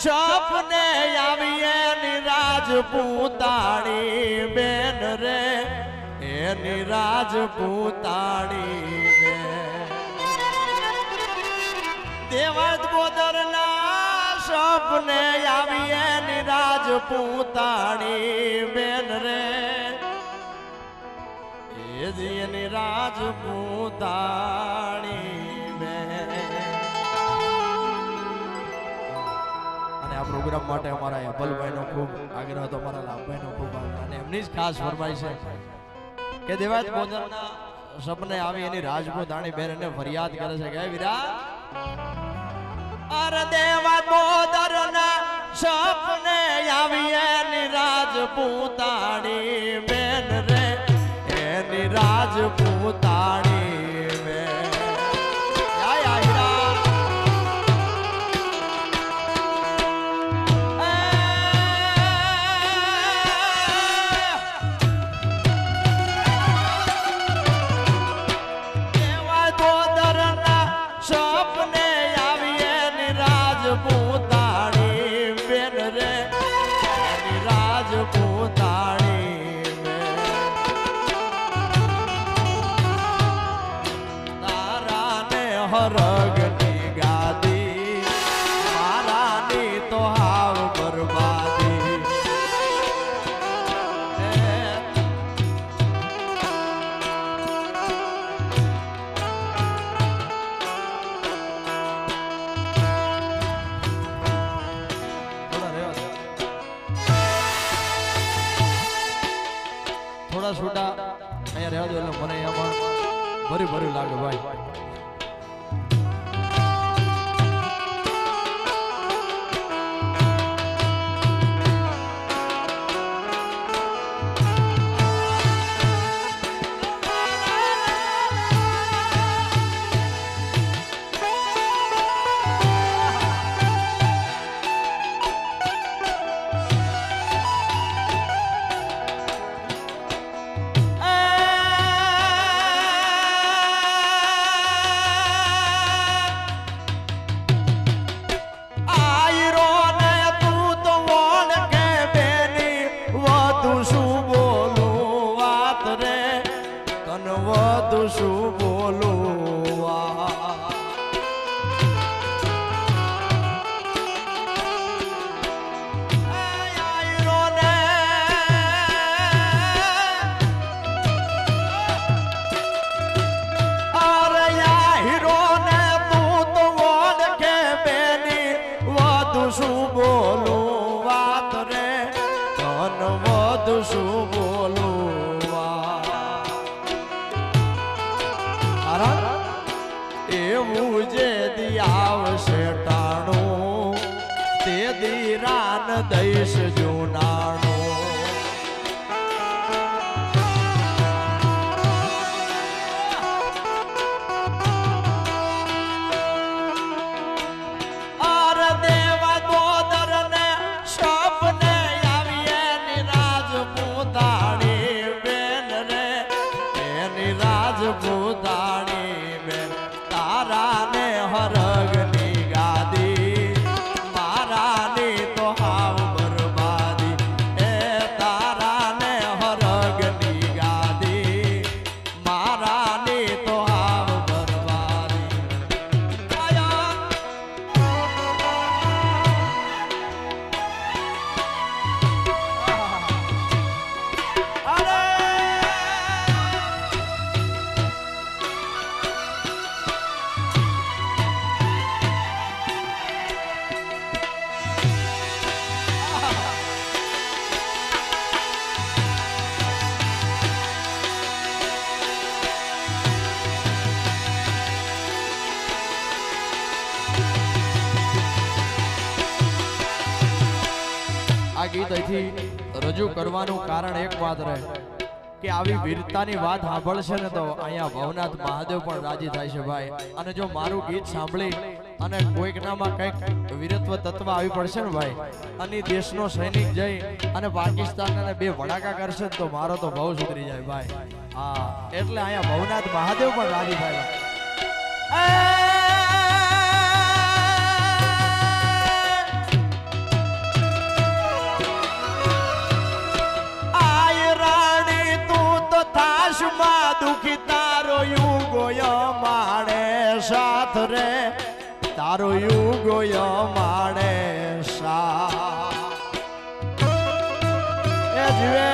સપને આવીએ ની રાજપૂતાણી બેન રે એની રાજપૂતાણી બેન દેવાદ બોદરના સપને આવીએ ની રાજપૂતાણી બેન રે એની રાજપૂતાણી બેન પ્રોગ્રામ માટે અમારા અભલભાઈ નો ખૂબ આગ્રહ હતો, અમારા લાભભાઈ નો ખૂબ આગ્રહ અને એમની જ ખાસ ફરમાઈ છે કે દેવાત બોદરના સપને આવી એની રાજપૂતાણી બેન એને ફરિયાદ કરે છે કે વીરા અરે દેવાત બોદરના સપને આવી એની રાજપૂતાણી બેન રે એની રાજપૂતાણી બેન હરગની ગાદી મારાની તો હાવ બરબાદી થોડા છૂટા અહીંયા રહેવા દો એટલે મને આમાં ભરી ભર્યું લાગે ભાઈ. શું બોલું શું વાત રે ધન વધુ શું બોલું એવું જે દી આવશે ટાણું તે દી રાન દઈશ જૂનાણું રાજપૂતાણી બેન તારા ને હરગની ગાદી મારાની તો હાવ બરબાદી એ તારા ને હરગની ગાદી મારાની તો હાવ બરબાદી આ ગીત અહીંથી રજૂ કરવાનું કારણ એક વાત રહે કે આવી વીરતાની વાત સાંભળશે ને તો અહીંયા ભવનાથ મહાદેવ પણ રાજી થાય છે ભાઈ. અને જો મારું ગીત સાંભળી અને કોઈકનામાં કંઈક વીરત્વ તત્વ આવી પડશે ને ભાઈ અને દેશનો સૈનિક જઈ અને પાકિસ્તાનને બે ભડાકા કરશે તો મારો તો ભાવ સુધરી જાય ભાઈ. હા એટલે અહીંયા ભવનાથ મહાદેવ પણ રાજી થાય. યુગોય માડે સાથ રે તારો યુગોય માડે સા એ જીવે